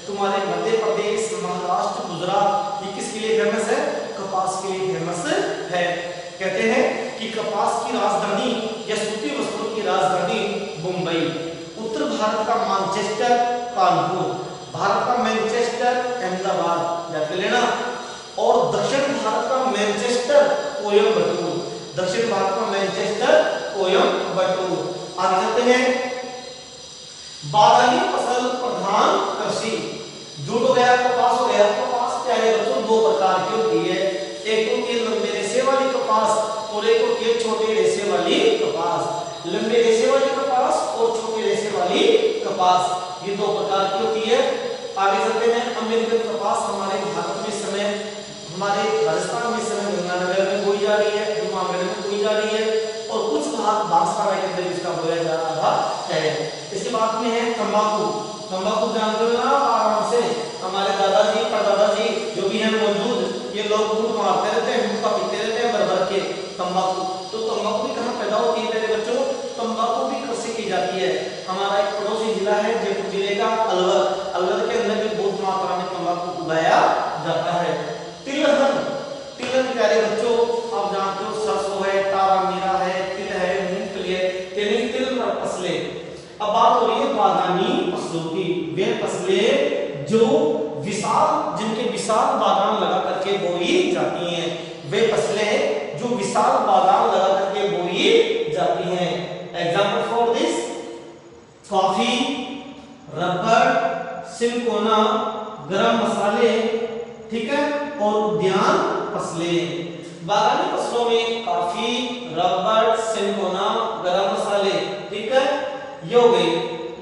तुम्हारे मध्य प्रदेश, महाराष्ट्र, गुजरात ये किसके लिए फेमस है? कपास के लिए फेमस है। कहते हैं कि कपास की राजधानी या सूती वस्त्रों की राजधानी मुंबई, उत्तर भारत का मैनचेस्टर कानपुर, भारत का मैनचेस्टर अहमदाबाद याद कर लेना, और दक्षिण भारत का मैनचेस्टर कोयम्बटूर, दक्षिण भारत का मैनचेस्टर कोयम्बटूर। आगे चलते हैं, बागानी फसल प्रधान कृषि, जूट हो गया, कपास हो गया। कपास क्या है बच्चों? दो प्रकार की होती है, एक होती है लंबे रेशे वाली कपास और एक होती है छोटे रेशे वाली कपास। लंबे रेशे वाली कपास और छोटे रेशे वाली कपास, ये दो प्रकार की होती है। आगे चलते हैं, अमेरिकन कपास हमारे भारत में समय, हमारे राजस्थान में समय गंगानगर में बोई जा रही है, हिमाचल में बोई जा रही है, और कुछ भाग बांसवाड़ा के अंदर इसका बोया जा रहा है। इसके बाद में है तंबाकू। तंबाकू जानते हो ना आराम से, हमारे दादाजी परदादाजी जो भी हैं मौजूद, ये लोग गुड़ मारते रहते हैं, गुड़ का पीते रहते हैं भर भर के तंबाकू। तो तंबाकू भी कहाँ पैदा होती है मेरे बच्चों? तंबाकू भी कृषि की जाती है। हमारा एक पड़ोसी जिला है जयपुर जिले का अलवर, अलवर के अंदर भी बहुत मात्रा में तंबाकू उगाया जाता है। तिलहन, तिलहन प्यारे बच्चों आप जानते हो सरसों है, तारा मीरा है, तिल है, मूंगफली है, तिल फसलें। अब बात हो रही है बागानी फसलों की, वे फसलें जो विशाल, जिनके विशाल बागान लगा करके बोई जाती हैं, वे फसलें जो विशाल बागान लगा करके बोई जाती हैं। Example for this, coffee, rubber, cinchona, गरम मसाले, ठीक है, और उद्यान फसलें। बागानी फसलों में कॉफी, रबर, सिनकोना, गरम मसाले, ठीक है, ये हो गई।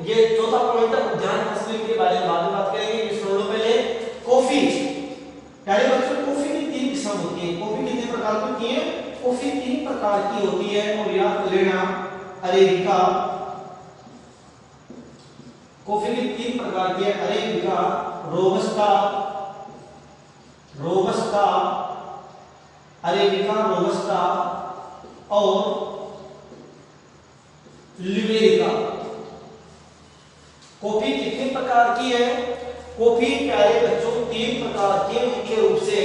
ये चौथा पॉइंट है उद्यान फसलें के बारे में बाद में बात करेंगे। सुन लो पहले कॉफी। प्यारे बच्चों कॉफी की तीन किस्म होती है। कॉफी कितने प्रकार की होती है? कॉफी तीन प्रकार की होती है और याद कर लेना, अरेबिका, कॉफी की तीन प्रकार की है, arabica, robusta, robusta, arabica, robusta और लिबेरिका। कॉफी कितने प्रकार की है? कॉफी प्यारे बच्चों तीन प्रकार की मुख्य रूप से,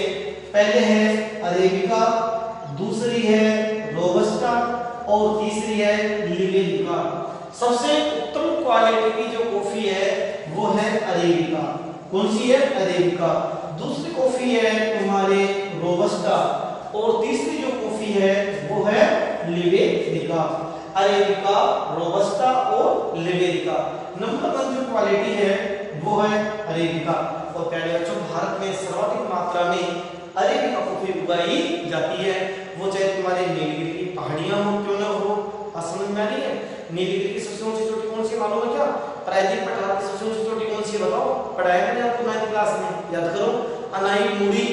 पहले है अरेबिका, दूसरी है रोबस्टा और तीसरी है लिबेरिका। सबसे उत्तम क्वालिटी की जो कॉफी है वो है अरेबिका। कौन सी है? अरेबिका। दूसरी कॉफी है तुम्हारे रोबस्टा और तीसरी जो कॉफी है वो है लिबेरिका। अरेबिका, रोबस्टा और लिबेरिका। नंबर 1 जो क्वालिटी है वो है अरेबिका। और प्यारे बच्चों भारत में सर्वाधिक मात्रा में अरेबिका कॉफी उगाई जाती है, वो चाहे तुम्हारे नीलगिरी की पहाड़ियां हो क्यों ना हो। समझ में आ रही है? नीलगिरी की सबसे ऊंची चोटी कौन सी मालूम है क्या? प्रायद्वीप पठार की सबसे ऊंची चोटी कौन सी है बताओ? पढ़ाया मैंने आपको 9th क्लास में, याद करो। अनाईमुड़ी।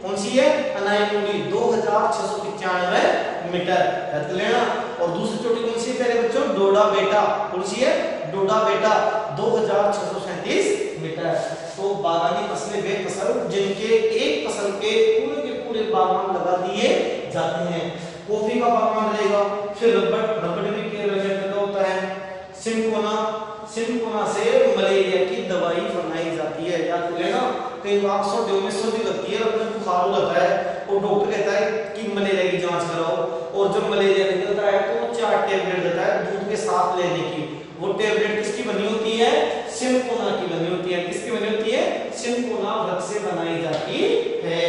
कौन सी है? अनाईमुड़ी 2695 मीटर, याद कर लेना। और दूसरी चोटी कौन सी है प्यारे बच्चों? डोडा बेटा। कौन सी है? डोडा बेटा 2637 मीटर। तो बागानी फसलें वे फसल जिनके एक फसल के पूरे बागान लगा दिए जाते हैं। कॉफी का बागान रहेगा, फिर रबड़ भी पैदा होता है, सिनकोना, सिनकोना से मलेरिया की दवाई बनाई जाती है, याद कर लेना। कई बार सर्दियों में सर्दी लगती है, बुखार हो जाता है और डॉक्टर कहता है कि मलेरिया की जांच कराओ, और जब मलेरिया निकलता है तो टेबलेट किसकी बनी होती है? सिंकोना की बनी होती है। किसकी बनी होती है? सिंकोना वृक्ष से बनाई जाती है।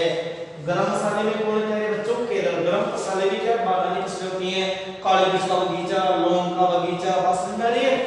गरम मसाले में कौन क्या है बच्चों? केरल। गरम मसाले भी क्या बागानी फसलें होती हैं, काली मिर्च का बगीचा, लौंग का बगीचा, बात समझ में आ रही है?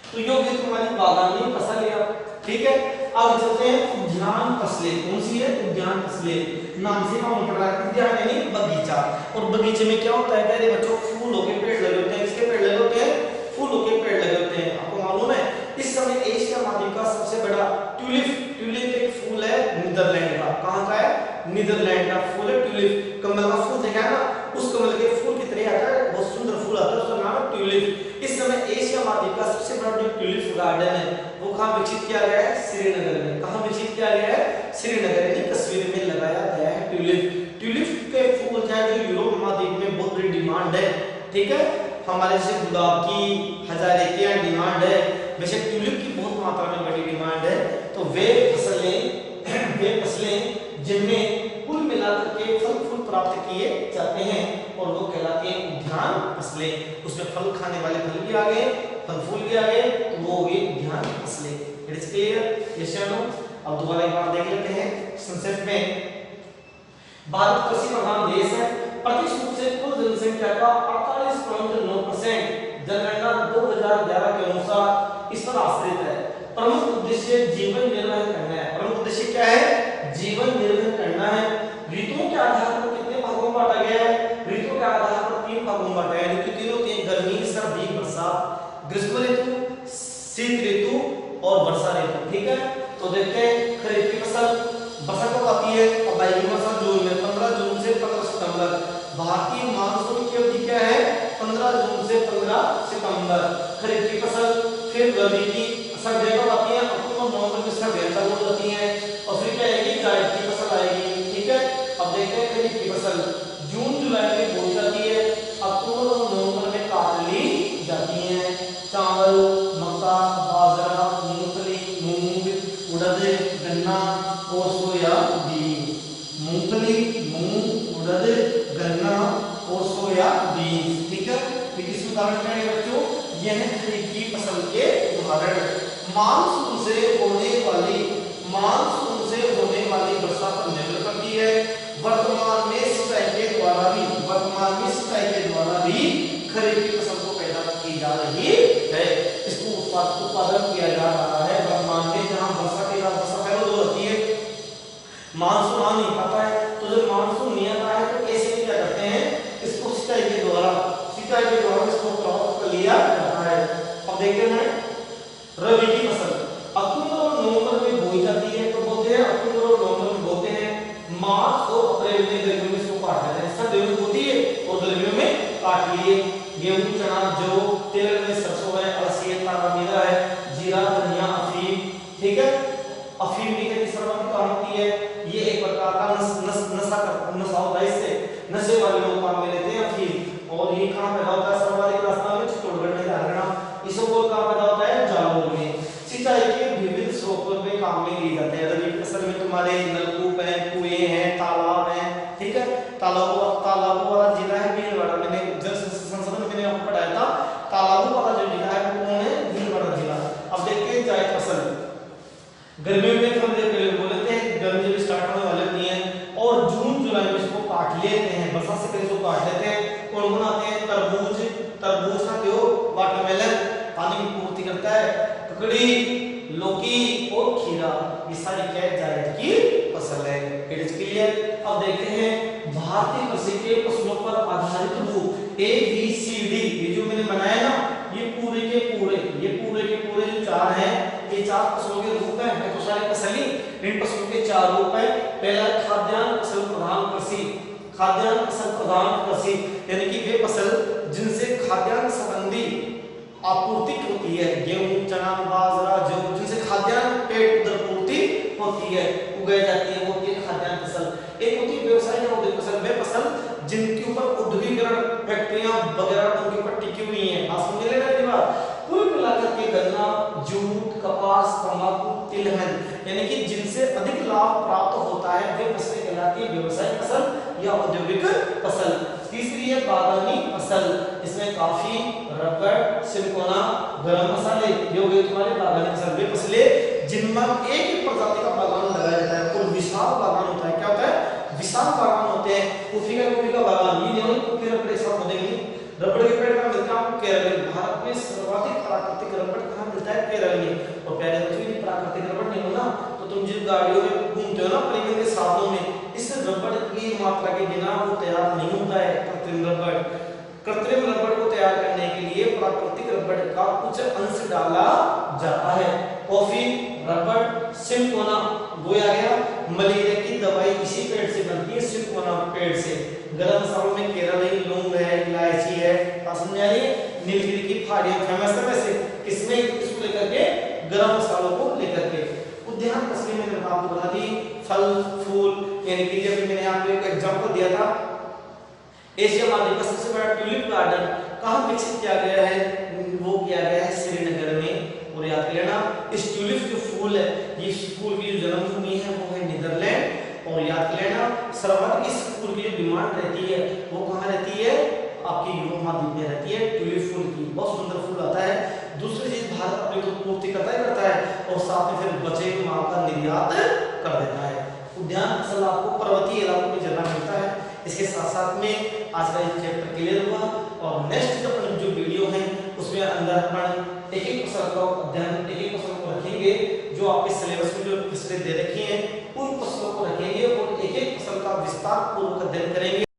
तो ये होगी तुम्हारी बागानी फसलें। ठीक है, अब चलते हैं उद्यान फसलें। कौन सी है? उद्यान फसलें। नाम से मालूम पड़ रहा है उद्यान यानी बगीचा। और बगीचे में क्या होता है मेरे बच्चों? फूलों के पेड़ लगे होते हैं। किसके पेड़ लगे होते हैं? फूलों के पेड़ लगे होते हैं। आपको मालूम है इस समय एशिया महाद्वीप का सबसे बड़ा ट्यूलिप, ट्यूलिप एक फूल है नीदरलैंड का। कहां का है? नीदरलैंड का फूल है ट्यूलिप। कमल का फूल देखा है ना, उस कमल के फूल की तरह आता है, बहुत सुंदर फूल आता है, उसका नाम है ट्यूलिप। इस समय एशिया महाद्वीप का सबसे बड़ा जो ट्यूलिप गार्डन है वो कहां विकसित किया गया है? श्रीनगर में। कहां विकसित किया गया है? श्रीनगर यानी कश्मीर में लगाया गया है ट्यूलिप। ट्यूलिप के फूल जो है जो यूरोप महाद्वीप में बहुत बड़ी डिमांड है। ठीक है, हमारे जैसे गुलाब की, हजारे की यहाँ डिमांड है, वैसे ट्यूलिप की बहुत मात्रा में बड़ी डिमांड है। तो वे फसलें जिनमें कुल मिलाकर के फल फूल प्राप्त किए जाते हैं और वो कहलाते हैं उद्यान फसलें। उसमें फल खाने वाले फल भी आ गए, फल फूल भी आ गए, तो वो हो गए उद्यान फसलें। It is clear? यस या नो? अब दोबारा एक बार देख लेते हैं संक्षेप में। भारत कृषि प्रधान देश है। प्रतिशत रूप से कुल जनसंख्या का 48.9% जनगणना 2011 के अनुसार इस पर आश्रित है। प्रमुख उद्देश्य जीवन निर्वाह करना है। प्रमुख उद्देश्य क्या है? जीवन निर्वाह करना है। ऋतुओं के आधार पर कितने भागों में बांटा गया है? ऋतुओं के आधार पर 3 भागों में बांटा गया है। ऋतु तीन होती है, गर्मी, सर्दी, बरसात। ग्रीष्म ऋतु, शीत ऋतु और वर्षा ऋतु। ठीक है, तो देखते हैं खरीफ की फसल बरसात कब आती है? अब आएगी बरसात जून में, 15 जून से 15 सितंबर। भारतीय मानसून की अवधि क्या है? 15 जून से 15 सितंबर। खरीफ की फसल, फिर रबी की सर्दियां कब आती है? अक्टूबर नवंबर में सर्दियां चालू हो जाती हैं और फिर क्या आएगी? जायद की फसल आएगी। ठीक है, अब देखते हैं खरीफ की फसल जून जुलाई में बोई जाती है, अक्टूबर और नवंबर में काट ली जाती है। चावल, मक्का, बाजरा, मूंगफली, मूंग, उड़द, गन्ना और सोयाबीन। मूंगफली, मूंग, उड़द, गन्ना और सोयाबीन। ठीक है, तो किस उदाहरण में है बच्चों? यह खरीफ की फसल के उदाहरण। मानसून से होने वाली वर्षा पर निर्भर करती है। वर्तमान में सिंचाई के द्वारा भी खरीफ की फसल को पैदा की जा रही है। इसको उत्पादन किया जा रहा है वर्तमान में, जहां वर्षा पहले दो होती है, मानसून आ नहीं पाता है, तो जब मानसून नहीं आता है तो ऐसे क्या करते हैं? इसको सिंचाई के द्वारा इसको प्राप्त कर लिया जाता है। अब देखते हैं रबी की फसल अक्टूबर और नवंबर में बोई जाती है। तो बोते हैं अक्टूबर और नवंबर में बोते हैं, मार्च और अप्रैल में गर्मियों में इसको काट देते हैं। सर्दियों में बोती है और गर्मियों में काट लिए। गेहूं, चना, जौ, तेल में सरसों है, अलसी है, तारामीरा है, जीरा, धनिया, अफीम। ठीक है, अफीम भी खेती सर्वाधिक काम होती है। ये एक प्रकार का नशा होता है, इससे नशे वाले लोग काम में लेते हैं अफीम। और ये कहां पैदा होता है? सर्वाधिक राजस्थान में, चित्तौड़गढ़ में, हरियाणा। इसको कहां पैदा होता है? जालौर में। सिंचाई के विविध स्रोतों में काम में लिए जाते हैं। रबी फसल में तुम्हारे नलकूप हैं, कुएं हैं, तालाब हैं। ठीक है, तालाबों वाला जिला है भीलवाड़ा। मैंने जल संसाधन में मैंने आपको पढ़ाया था, तालाबों वाला जो जिला है वो कौन है? भीलवाड़ा जिला। अब देखते हैं जायद फसल। गर्मियों में हम बोल लेते हैं, गर्मी जब स्टार्ट होने वाली होती है और जून जुलाई में इसको काट लेते हैं, बरसात से पहले इसको काट लेते हैं। कौन बनाते हैं? तरबूज खाते हो, वाटरमेलन पानी की पूर्ति करता है, ककड़ी, लौकी और खीरा, ये सारी क्या जायद की फसल है। It is clear? अब देखते हैं भारतीय कृषि के फसलों पर आधारित रूप ABCD, ये जो मैंने बनाया ना, ये पूरे के पूरे जो चार हैं, ये चार फसलों के रूप हैं। तो सारे फसली, इन फसलों के चार रूप हैं। पहला खाद्यान्न फसल प्रधान कृषि। खाद्यान्न फसल प्रधान कृषि यानी कि वे फसल जिनसे खाद्यान्न संबंधी आपूर्ति होती है। गेहूं, चना, बाजरा, जौ, जिनसे खाद्यान्न पेट दर पूर्ति होती है, उगाई जाती है, वो होती है खाद्यान्न फसल। एक होती है व्यवसायिक औद्योगिक फसल, वे फसल जिनके ऊपर औद्योगिकरण फैक्ट्रियां वगैरह उनके ऊपर टिकी हुई हैं। आप समझ लेना ये बात। कुल मिलाकर के गन्ना, जूट, कपास, तंबाकू, तिलहन यानी कि जिनसे अधिक लाभ प्राप्त होता है वे फसलें कहलाती है व्यवसायिक फसल या औद्योगिक फसल। तीसरी है बागानी फसल, इसमें कॉफी, रबर, सिलिकोना, गरम मसाले, ये हो गए तुम्हारे बागानी मसाले, वे फसलें जिनमें एक ही प्रजाति का बागान लगाया जाता है और विशाल बागान होता है। क्या होता है? विशाल बागान होते हैं। कॉफी का बागान, ये नहीं कॉफी रबड़ एक साथ होते हैं। रबड़ के पेड़ कहाँ मिलता है? केरल में। भारत में सर्वाधिक प्राकृतिक रबड़ कहाँ मिलता है? केरल में। और प्यारे बच्चों, यदि प्राकृतिक रबड़ नहीं हो ना तो तुम जिन गाड़ियों में घूमते हो ना परिवहन के साधनों में, इस रबड़ की मात्रा के बिना वो तैयार नहीं होता है कृत्रिम रबड़। कृत्रिम रबड़ को तैयार करने के लिए प्राकृतिक रबड़ का कुछ अंश डाला जाता है। कॉफी, रबड़, सिंकोना, वो आ गया। मलेरिया की दवाई इसी पेड़ से बनती है, सिंकोना पेड़ से। गरम मसालों में केरली लौंग है, इलायची है, समझ आ रही है? नीलगिरी की फाड़ियां फेमस है वैसे किसमें, इसको लेकर के, गरम मसालों को लेकर के। उद्यान फसलें मैंने आपको बता दी, फल फूल, यानी कि जब मैंने आपको एक एग्जांपल दिया था, एशिया महाद्वीप का सबसे बड़ा ट्यूलिप गार्डन कहाँ विकसित किया गया है? वो किया गया है श्रीनगर में। और याद कर लेना, इस ट्यूलिप जो फूल है, ये फूल की जो जन्मभूमि है वो है नीदरलैंड। और याद कर लेना, सर्वाधिक इस फूल की जो डिमांड रहती है वो कहाँ रहती है? आपकी यूरोप महाद्वीप में रहती है ट्यूलिप फूल की। बहुत सुंदर फूल आता है। दूसरी चीज, भारत अपनी तो पूर्ति करता है और साथ में फिर बचे माल का निर्यात कर देता है। उद्यान फसल आपको पर्वतीय इलाकों में ज्यादा मिलता है। इसके साथ साथ में आज का ये चैप्टर क्लियर हुआ और नेक्स्ट अपन जो वीडियो है उसमें अंदर अपन एक एक फसल का अध्ययन, एक एक फसल को रखेंगे। जो आपके सिलेबस में जो फसलें दे रखी हैं उन फसलों को रखेंगे और एक एक फसल का विस्तार पूर्वक अध्ययन करेंगे।